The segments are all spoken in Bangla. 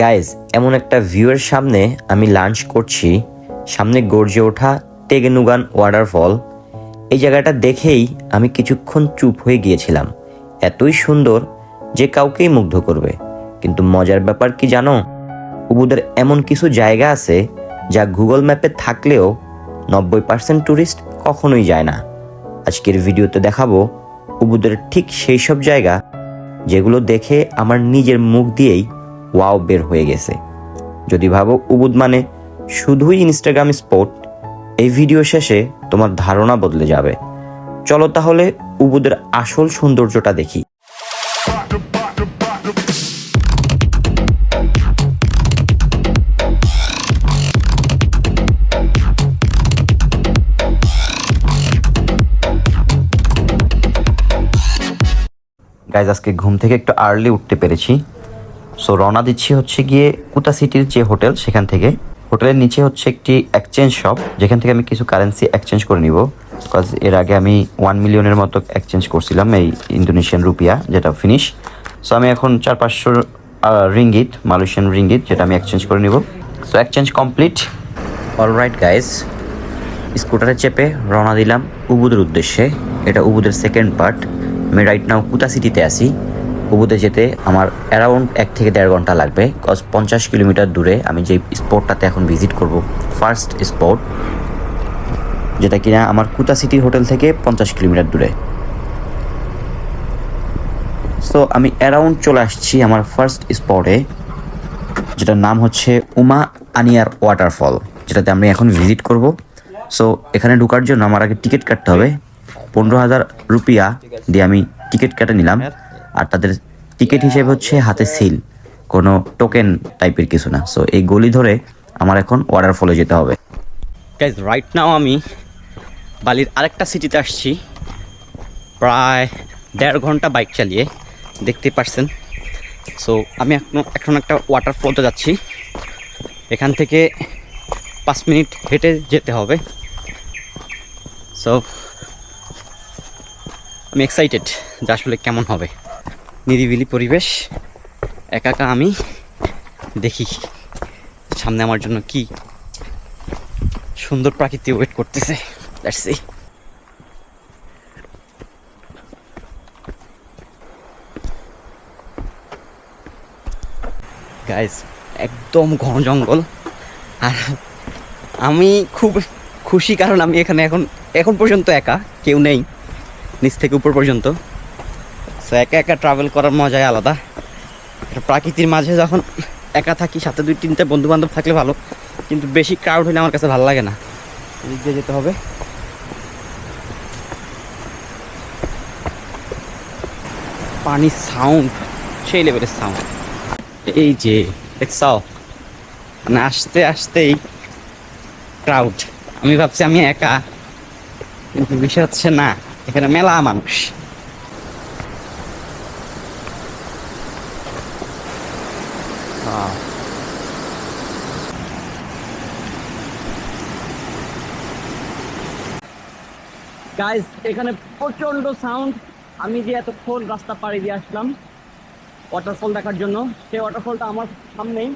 গাইজ, এমন একটা ভিউয়ের সামনে আমি লাঞ্চ করছি। সামনে গর্জে ওঠা টেগেনুগান ওয়াটারফল। এই জায়গাটা দেখেই আমি কিছুক্ষণ চুপ হয়ে গিয়েছিলাম। এতই সুন্দর যে কাউকেই মুগ্ধ করবে। কিন্তু মজার ব্যাপার কি জানো, উবুদের এমন কিছু জায়গা আছে যা গুগল ম্যাপে থাকলেও 90% ট্যুরিস্ট কখনোই যায় না। আজকের ভিডিওতে দেখাবো উবুদের ঠিক সেই সব জায়গা যেগুলো দেখে আমার নিজের মুখ দিয়েই ওয়াও বের হয়ে গেছে। যদি ভাবো উবুদ মানে শুধুই ইনস্টাগ্রাম স্পট, এই ভিডিও শেষে তোমার ধারণা বদলে যাবে। চলো তাহলে উবুদের আসল সৌন্দর্যটা দেখি। গাইজ, আজকে ঘুম থেকে একটু আর্লি উঠতে পেরেছি। সো রওনা দিচ্ছি হচ্ছে গিয়ে কুতা সিটির যে হোটেল, সেখান থেকে। হোটেলের নিচে হচ্ছে একটি এক্সচেঞ্জ শপ, যেখান থেকে আমি কিছু কারেন্সি এক্সচেঞ্জ করে নিব। বিকজ এর আগে আমি 1 মিলিয়নের মতো এক্সচেঞ্জ করছিলাম এই ইন্দোনেশিয়ান রুপিয়া, যেটা ফিনিশ। সো আমি এখন 400-500 রিঙ্গিত, মালয়েশিয়ান রিঙ্গিত, যেটা আমি এক্সচেঞ্জ করে নিব। So exchange complete. Alright guys, স্কুটারে চেপে রওনা দিলাম উবুদের উদ্দেশ্যে। এটা উবুদের সেকেন্ড পার্ট। আমি রাইট নাও কুতা সিটিতে আছি। উবুদে যেতে আমার অ্যারাউন্ড 1 থেকে 1.5 ঘন্টা লাগবে। কজ 50 কিলোমিটার দূরে আমি যে স্পটটাতে এখন ভিজিট করব, ফার্স্ট স্পট, যেটা কিনা আমার কুতা সিটি হোটেল থেকে 50 কিলোমিটার দূরে। সো আমি অ্যারাউন্ড চলে আসছি আমার ফার্স্ট স্পটে, যেটার নাম হচ্ছে উমা আনিয়ার ওয়াটারফল, যেটাতে আমি এখন ভিজিট করব। সো এখানে ঢোকার জন্য আমার আগে টিকিট কাটতে হবে। 15,000 রুপিয়া দিয়ে আমি টিকিট কেটে নিলাম। আর তাদের টিকিট হিসেবে হচ্ছে হাতে সিল, কোনো টোকেন টাইপের কিছু না। সো এই গলি ধরে আমার এখন ওয়াটারফলে যেতে হবে। গাইজ, রাইট নাও আমি বালির আরেকটা সিটিতে আসছি, প্রায় 1.5 ঘন্টা বাইক চালিয়ে, দেখতে পারছেন। সো আমি এখন একটা ওয়াটারফলতে যাচ্ছি। এখান থেকে 5 মিনিট হেঁটে যেতে হবে। সো আমি এক্সাইটেড যে আসলে কেমন হবে। নিরিবিলি পরিবেশ, একা একা আমি দেখি সামনে আমার জন্য কি সুন্দর প্রাকৃতি ওয়েট করতেছে। Let's see. গাইস, একদম ঘন জঙ্গল। আর আমি খুব খুশি, কারণ আমি এখানে এখন পর্যন্ত একা, কেউ নেই নিচ থেকে উপর পর্যন্ত। সো একা একা ট্রাভেল করার মজাই আলাদা। প্রাকৃতির মাঝে যখন একা থাকি, সাথে 2-3টে বন্ধু বান্ধব থাকলে ভালো, কিন্তু বেশি ক্রাউড হলে আমার কাছে ভালো লাগে না। এদিক দিয়ে যেতে হবে। পানির সাউন্ড সেই লেভেলের সাউন্ড। এই যে দেখছাও, মানে আসতে আসতেই ক্রাউড। আমি ভাবছি আমি একা, কিন্তু বিষয় হচ্ছে না, এখানে মেলা মানুষ। গাইস, এখানে প্রচন্ড সাউন্ড। আমি যে এতক্ষণ রাস্তা পাড়ি দিয়ে আসলাম ওয়াটারফল দেখার জন্য, সেই ওয়াটারফলটা আমার সামনেই।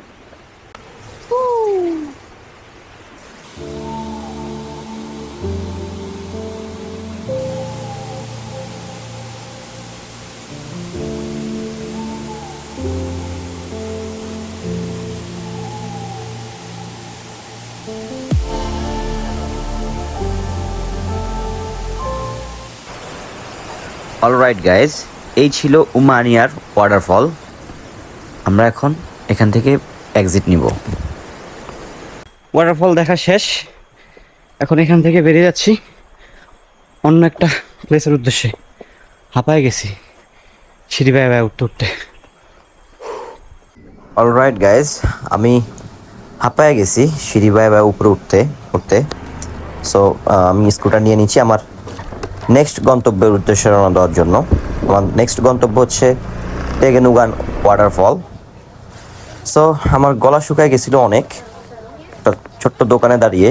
অলরাইট গাইজ, এই ছিল উমা আনিয়ার ওয়াটারফল। আমরা এখন এখান থেকে এক্সিট নিব। ওয়াটারফল দেখা শেষ, এখন এখান থেকে বেরিয়ে যাচ্ছি অন্য একটা প্লেসের উদ্দেশ্যে। হাঁপায়ে গেছি সিঁড়ি বেয়ে বেয়ে উঠতে উঠতে। অলরাইট গাইজ, আমি হাঁপায়ে গেছি সিঁড়ি বেয়ে বেয়ে উপরে উঠতে উঠতে। সো আমি স্কুটার নিয়ে নিচ্ছি আমার নেক্সট গন্তব্যের উদ্দেশ্যে রওনা দেওয়ার জন্য। আমার নেক্সট গন্তব্য হচ্ছে টেগেনুগান ওয়াটারফল। সো আমার গলা শুকায় গেছিলো অনেক। একটা ছোট্ট দোকানে দাঁড়িয়ে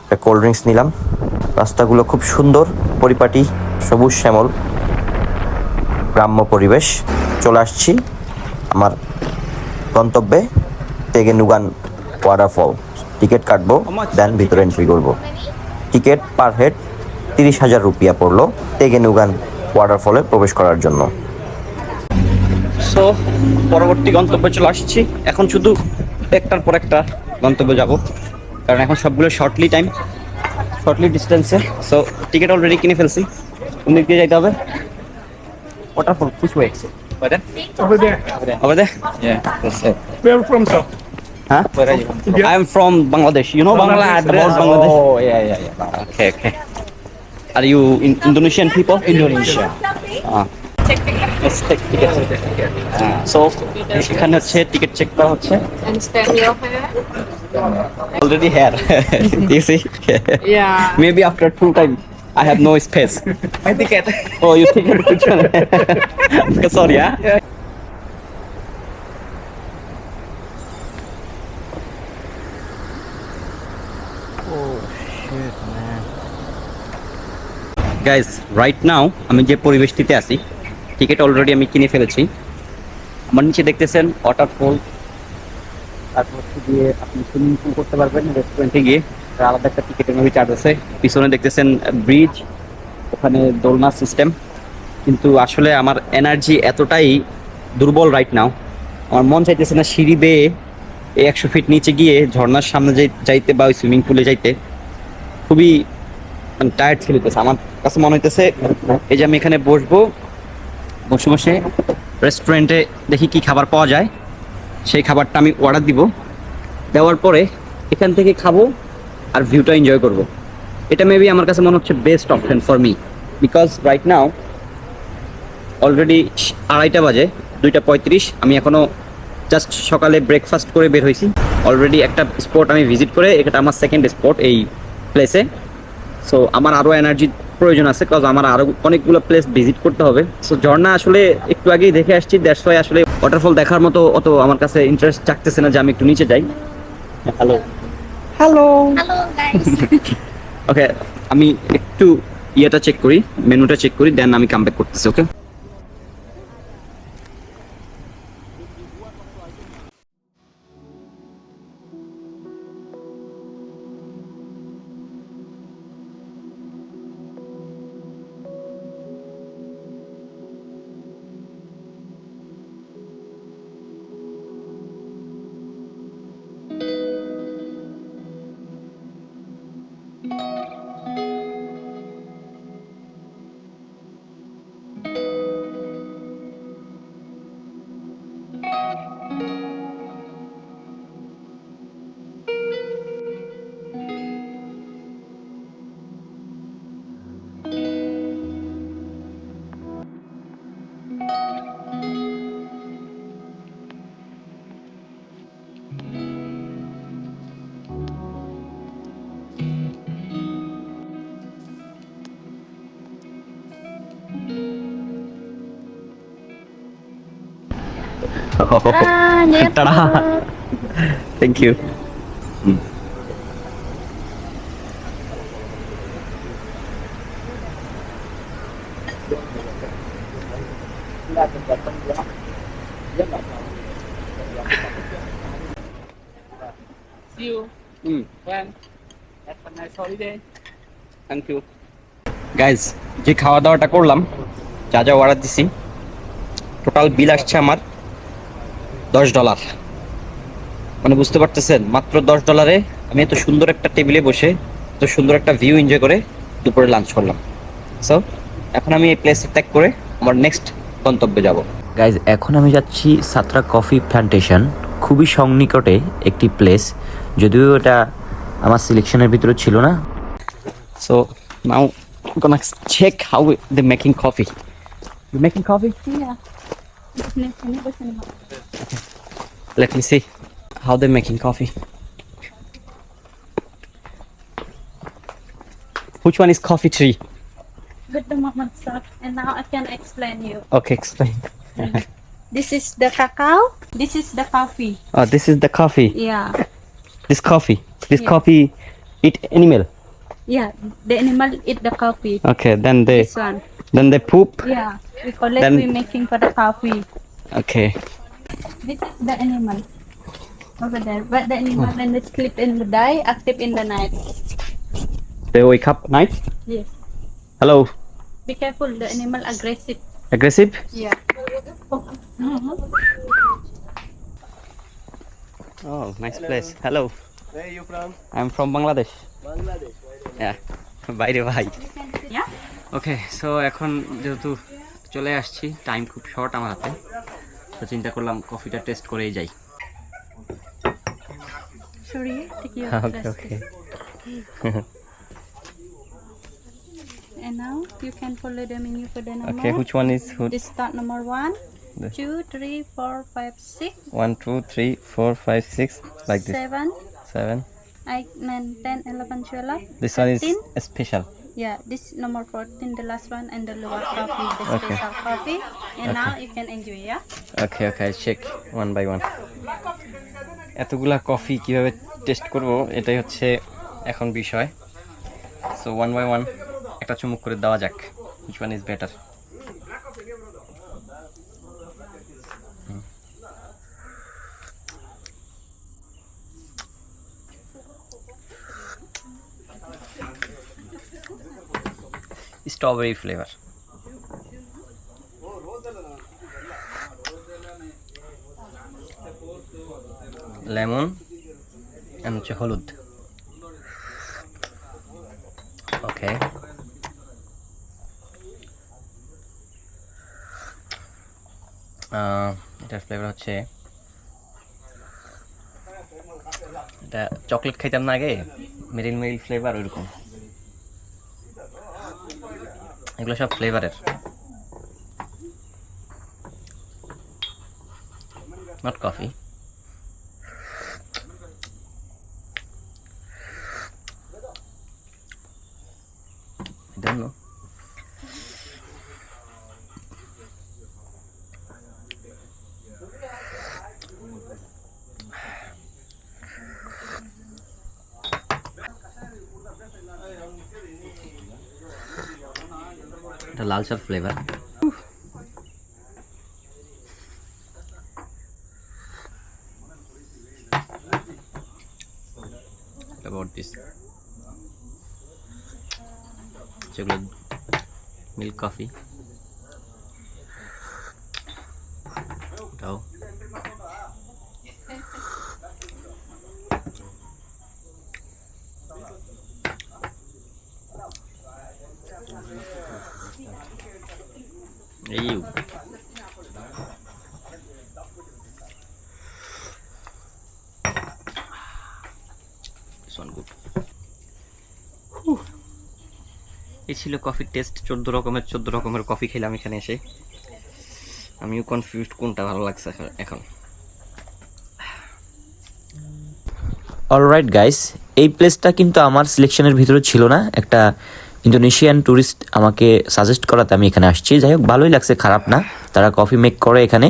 একটা কোল্ড ড্রিঙ্কস নিলাম। রাস্তাগুলো খুব সুন্দর, পরিপাটি, সবুজ শ্যামল, গ্রাম্য পরিবেশ। চলে আসছি আমার গন্তব্যে। তেগেনুগান ওয়াটারফল। টিকিট কাটবো, দেন ভিতরে এন্ট্রি করব। টিকিট পার হেড 30,000 রুপিয়া পড়লো তেগেনুগান ওয়াটারফলে প্রবেশ করার জন্য। সো পরবর্তী গন্তব্যে চলে আসছি। এখন শুধু একটার পর একটা গন্তব্যে যাব, কারণ এখন সবগুলো শর্টলি ডিস্টেন্সে। সো টিকিট অলরেডি কিনে ফেলছি। কোন দিক দিয়ে যাইতে হবে? Waterfall which way? Over there. Over there? Yeah. That's it. Where are you from, sir? Huh? Where are you from? India? I am from Bangladesh. You know Bangladesh? About Bangladesh? Oh, yeah. Okay. Are you Indonesian people? Indonesia. Let's take ticket. So এখানে হচ্ছে টিকিট চেক করা হচ্ছে। And stand your hair. Already here. You see? Yeah. Maybe after 2 times I have no space. My ticket. Oh, you take a picture? Sorry, yeah? Guys right now আমি যে পরিবেশটিতে আছি, টিকিট অলরেডি আমি কিনে ফেলেছি। আমার নিচে দেখতেছেন ওয়াটারফল, তারপর হচ্ছে গিয়ে আপনি সুইমিং পুল করতে পারবেন রেস্টুরেন্টে গিয়ে, আলাদা একটা টিকিটের মধ্যে চার্জ আছে। পিছনে দেখতেছেন ব্রিজ, ওখানে দোলনা সিস্টেম। কিন্তু আসলে আমার এনার্জি এতটাই দুর্বল রাইট নাও, আমার মন চাইতেছে না সিঁড়ি বেয়ে এই 100 ফিট নিচে গিয়ে ঝর্ণার সামনে যাইতে বা ওই সুইমিং পুলে যাইতে। খুবই টায়ার্ড ফিল হইতেছে আমার কাছে। মনে হইতেছে এই যে আমি এখানে বসে বসে রেস্টুরেন্টে দেখি কি খাবার পাওয়া যায়, সেই খাবারটা আমি অর্ডার দিব, দেওয়ার পরে এখান থেকে খাবো আর ভিউটা এনজয় করব। এটা মেবি আমার কাছে মনে হচ্ছে best option for me, because right now already 2:30 বাজে, 2:35। আমি এখনও জাস্ট সকালে ব্রেকফাস্ট করে বের হয়েছি। অলরেডি একটা স্পট আমি ভিজিট করে, এটা আমার সেকেন্ড স্পট এই প্লেসে। সো আমার আরও এনার্জি প্রয়োজন আছে, কজ আমার আরও অনেকগুলো প্লেস ভিজিট করতে হবে। সো ঝর্ণা আসলে একটু আগেই দেখে আসছি, দ্যাটস ওয়াই আসলে ওয়াটারফল দেখার মতো অত আমার কাছে ইন্টারেস্ট জাগতেছে না যে আমি একটু নিচে যাই। Hello Hello, guys. ওকে, আমি একটু ইয়েটা চেক করি, মেনুটা চেক করি, দেন আমি কাম ব্যাক করতেছি। Okay, Ta-da! Thank you. See you when have a nice holiday. Thank you guys. যে খাওয়া দাওয়াটা করলাম, যা অর্ডার দিছি, টোটাল বিল আসছে আমার $10। মানে বুঝতে পারতেছেন, মাত্র $10 আমি এত সুন্দর একটা টেবিলে বসে এত সুন্দর একটা ভিউ এনজয় করে দুপুরে লাঞ্চ করলাম। সো এখন আমি এই প্লেস ত্যাগ করে আমার নেক্সট গন্তব্যে যাব। গাইজ এখন আমি যাচ্ছি সাতরা কফি প্ল্যান্টেশন, খুবই সন্নিকটে একটি প্লেস, যদিও এটা আমার সিলেকশনের ভিতরে ছিল না। So now gonna check how they making coffee. You making coffee? Yeah. Let me see how they making coffee. Which one is coffee tree? Good the moment, sir. And now I can explain you. Okay, explain. This is the cacao. This is the coffee. Oh, this is the coffee. Yeah. This Yeah. coffee eat animal. Yeah. The animal eat the coffee. Okay, This one. then they poop. Yeah. We collect. Then- We making for the coffee. Okay. This is the animal. over there. But the animal when they sleep in the day, active in the night. They wake up night. Yes. Hello. Be careful, the animal aggressive. Aggressive. Yeah. Oh, nice place. Hello. Where are you from? I'm from Bangladesh. Bangladesh. Yeah. বাইরে ভাই। Yeah. ওকে, সো এখন যেহেতু চলে আসছি, টাইম খুব শর্ট আমার হাতে, তো চিন্তা করলাম কফিটা টেস্ট করেই যাই। Sorry, take your Okay, plastic. okay. And now you can follow the menu for the number. Okay, which one is who? This start number 1, The- 2, 3, 4, 5, 6, 1, 2, 3, 4, 5, 6, like this. 7, 7. 8, 9, 10, 11, 12. This one is 13. special. Yeah, this number 14, the last one, and the lower coffee, the Okay. special coffee. And now you can enjoy, yeah? Okay, okay, I check one by one. এতগুলা কফি কিভাবে টেস্ট করব এটাই হচ্ছে এখন বিষয়। সো ওয়ান বাই ওয়ান একটা চুমুক করে দেওয়া যাক, which one is better. Strawberry flavour, lemon and হচ্ছে হলুদ। ওকে, এটার ফ্লেভার হচ্ছে, এটা চকলেট খাইতাম না আগে, মেরিল মেরিল ফ্লেভার ওইরকম। এগুলো সব ফ্লেভারের, not coffee. I don't know. এটা লালচার ফ্লেভার। About this, যেগুলো মিল্ক কফি, এটাও এই এই ছিল কফির টেস্ট। 14 রকমের কফি খেলাম এখানে এসে, আমিও কনফিউজড কোনটা ভালো লাগছে এখন। অলরাইট গাইস, এই প্লেসটা কিন্তু আমার সিলেকশনের ভিতরে ছিল না, একটা ইন্দোনেশিয়ান ট্যুরিস্ট আমাকে সাজেস্ট করাতে আমি এখানে আসছি। যাই হোক, ভালোই লাগছে, খারাপ না, তারা কফি মেক করে এখানে।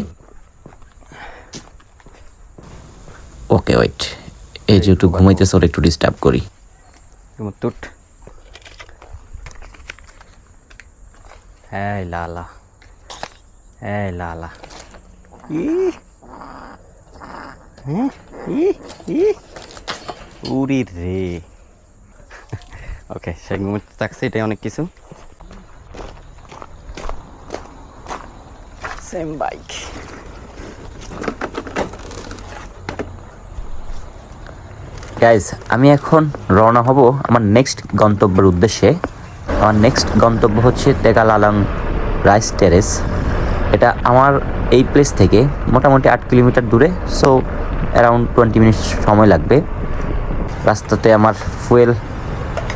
ওকে ওয়েট, এই যেহেতু ঘুমাইতেছে ওর একটু ডিস্টার্ব করি। হ্যাঁ লালা, হ্যাঁ লালা, উরি রে। ওকে, সে ঘুমোতে থাকছে, এটাই অনেক কিছু। Same bike. গাইজ, আমি এখন রওনা হব আমার নেক্সট গন্তব্যের উদ্দেশ্যে। আমার নেক্সট গন্তব্য হচ্ছে তেগালালাং রাইস টেরেস। এটা আমার এই প্লেস থেকে মোটামুটি 8 কিলোমিটার দূরে, সো অ্যারাউন্ড 20 মিনিট সময় লাগবে। রাস্তাতে আমার ফুয়েল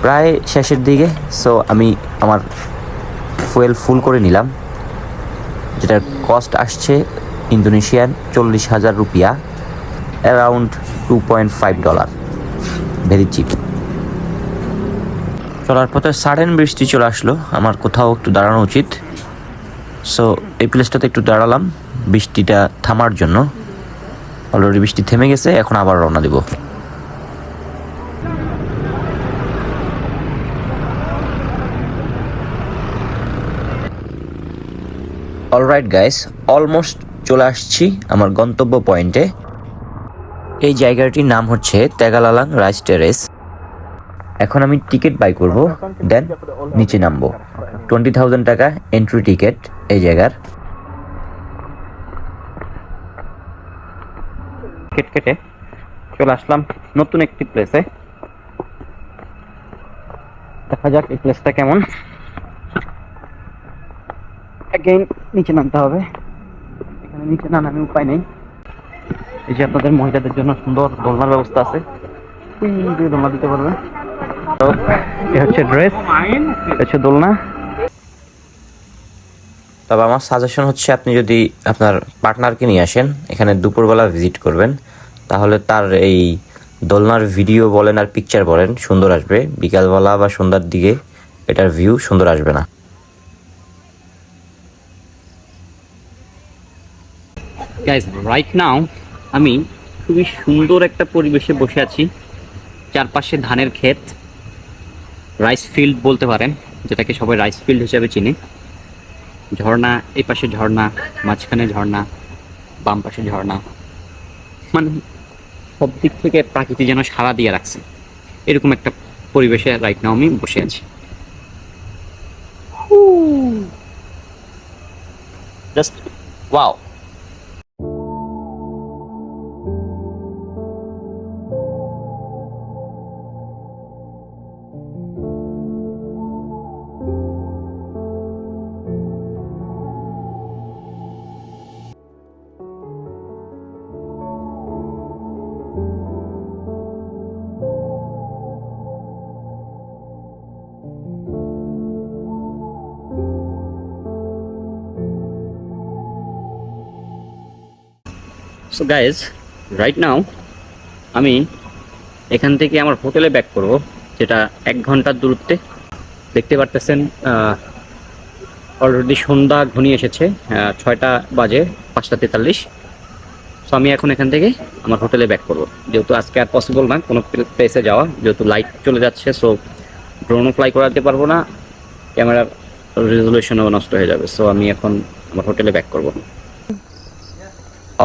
প্রায় শেষের দিকে, সো আমি আমার ফুয়েল ফুল করে নিলাম, যেটার কস্ট আসছে ইন্দোনেশিয়ান 40,000 রুপিয়া, অ্যারাউন্ড $2.5, ভেরি চিপ। চলার পথে সাডেন বৃষ্টি চলে আসলো, আমার কোথাও একটু দাঁড়ানো উচিত, সো এই প্লেসটাতে একটু দাঁড়ালাম বৃষ্টিটা থামার জন্য। অলরেডি বৃষ্টি থেমে গেছে, এখন আবার রওনা দেব। অলরাইট গাইস, অলমোস্ট চলে আসছি আমার গন্তব্য পয়েন্টে। এই জায়গাটির নাম হচ্ছে তেগালালাং রাইস টেরেস। এখন আমি টিকিট বাই করব, দেন নিচে নামবো। 20,000 টাকা এন্ট্রি টিকিট এই জায়গার। টিকিট কেটে চলে আসলাম নতুন একটি প্লেসে। দেখা যাক এই প্লেসটা কেমন। অ্যাগেইন নিচে নামতে হবে, এখানে নিচে না নামে উপায় নেই। এই যে আপনাদের মহিলাদের জন্য সুন্দর দোলনার ব্যবস্থা আছে, দোলনা দিতে পারবে। তো এই হচ্ছে ড্রেস, হচ্ছে দোলনা। তবে আমার সাজেশন হচ্ছে আপনি যদি আপনার পার্টনারকে নিয়ে আসেন এখানে দুপুরবেলা ভিজিট করবেন, তাহলে তার এই দোলনার ভিডিও বলেন আর পিকচার বলেন সুন্দর আসবে। বিকালবেলা বা সন্ধ্যার দিকে এটার ভিউ সুন্দর আসবে না। গাইস, রাইট নাও আমি খুবই সুন্দর একটা পরিবেশে বসে আছি। চারপাশে ধানের ক্ষেত, রাইস ফিল্ড বলতে পারেন, যেটাকে সবাই রাইস ফিল্ড হিসেবে চিনে। ঝর্ণা, এই পাশে ঝর্ণা, মাঝখানে ঝর্ণা, বাম পাশে ঝর্ণা, মানে সব দিক থেকে প্রাকৃতি যেন সাড়া দিয়ে রাখছে। এরকম একটা পরিবেশে রাইট নাও আমি বসে আছি। Just wow. So guys, right now আমি এখান থেকে আমার হোটেলে ব্যাক করব, যেটা 1 ঘন্টার দূরত্বে। দেখতে পারতেছেন অলরেডি সন্ধ্যা ঘনিয়ে এসেছে, 6টা বাজে 5:43। সো আমি এখন এখান থেকে আমার হোটেলে ব্যাক করব, যেহেতু আজকে আর পসিবল না কোনো প্লেসে যাওয়া, যেহেতু লাইট চলে যাচ্ছে। সো ড্রোনও ফ্লাই করাতে পারবো না, ক্যামেরার রেজলিউশনও নষ্ট হয়ে যাবে। সো আমি এখন আমার হোটেলে ব্যাক করব।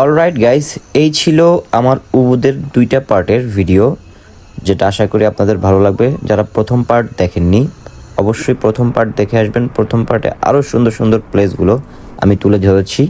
অলরাইট গাইজ, এই ছিল আমার উবুদের 2টা পার্টের ভিডিও, যেটা আশা করি আপনাদের ভালো লাগবে। যারা প্রথম পার্ট দেখেননি অবশ্যই প্রথম পার্ট দেখে আসবেন। প্রথম পার্টে আরও সুন্দর সুন্দর প্লেসগুলো আমি তুলে ধরেছি।